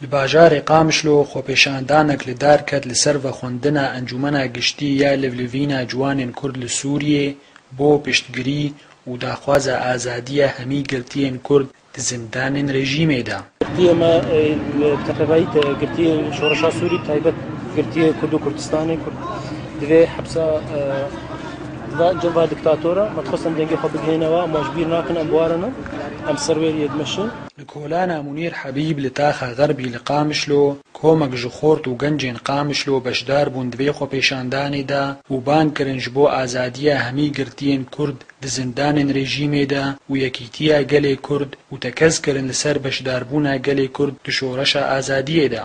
li bajarê Qamişlo xwepêşandanek li dar ket li ser vexwendina Encûmena Giştî ya Livlivîna Ciwanên Kurd li Sûriyê bo piştgirî û daxwaza azadiya hemî girtiyên Kurd di zindanên rejîmê de. Girtiye me teqebayî te girtiye şoreşa Sûrî taybet girtiye Kurd û Kurdistanê Kurd divê hepsa ceva diktatora me dixwestin dengê xwe bigihînewa em ji bîr nakin em biwarinin em serwêriyê dimeşin. Li kolana Munîr Hebîb li taxa Xerbî li Qamişlo komek ji xort û gencên Qamişlo beşdar bûn divê xwepêşandanê de û bang kirin ji bo azadiya hemî girtiyên Kurd di zindanên rejîmê de û yekîtiya gelê Kurd û tekez kirin li ser beşdarbûna gelê Kurd di şoreşa azadiyê de.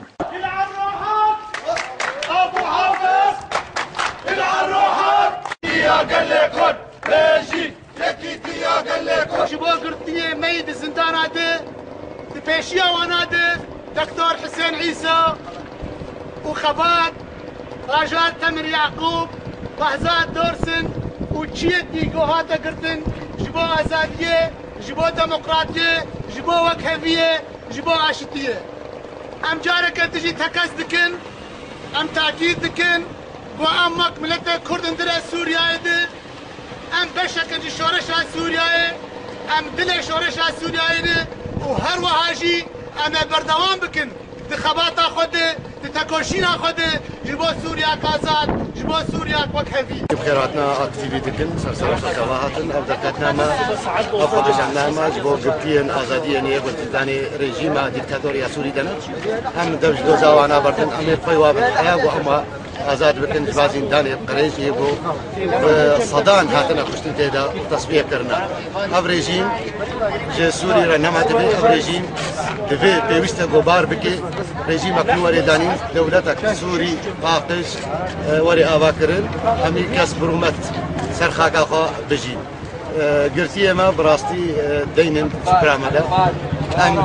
ji bo girtiyê me di zindana de di pêşiya wana de Doktor Hüseyin İsa û Xebat Bajar Temir Yaqûb Behzad Dorsin û çiyek dîgo hate girtin ji bo azadiyê ji bo demokratiyê ji bo wekheviyê ji bo aşitiyê em careke dijî tekez dikin em takîr dikin bu em mak milletê Kurdin dire Sûriyayê de em beşekin ji şoreşa Sûriyayê em dilê şoreşa Sûriyayê de û her wiha jî em ê berdewam bikin di xebata xwe de di tekoşîna xwe de ji bo Sûriyek azad ji bo Sûriyek wekhevî. بخير هاتنا اكتيفي دكن سرسرة كواهاتن او دكتنا ما افضلنا ما جبو قبتين ازادية نيه قلتداني ريجيما ديكتاتوريا سوري دنا هم دوج دوزا وانا بردن امي فيوا بالحياة واما ازاد بكن بازين داني بقريش يبو صدان هاتنا خشتن تيدا تصفية كرنا اف ريجيم جي سوري رنما تبي اف ريجيم دفي بيوستا غبار بكي ريجيم اكنو وري داني دولتك سوري باقش وري آواكرن همي كس برومت سرخاكا خو بجي قرتيه ما براستي دينن برامدا ان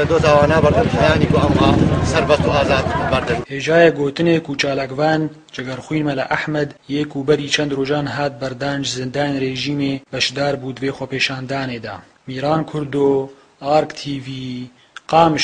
دوزاوانا بردن حياني كو اما سربت آزاد بردن هێژایە گوتنێک و چالاکڤان جگەرخوین مەلا ئەحمەد یەک و بەری چەند ڕۆژان هات بەردانج زندان رێژیمێ بەشدار بوو دوێ خۆپێشاندانێدا. میران کوردۆ، ئارک تیڤی، قامش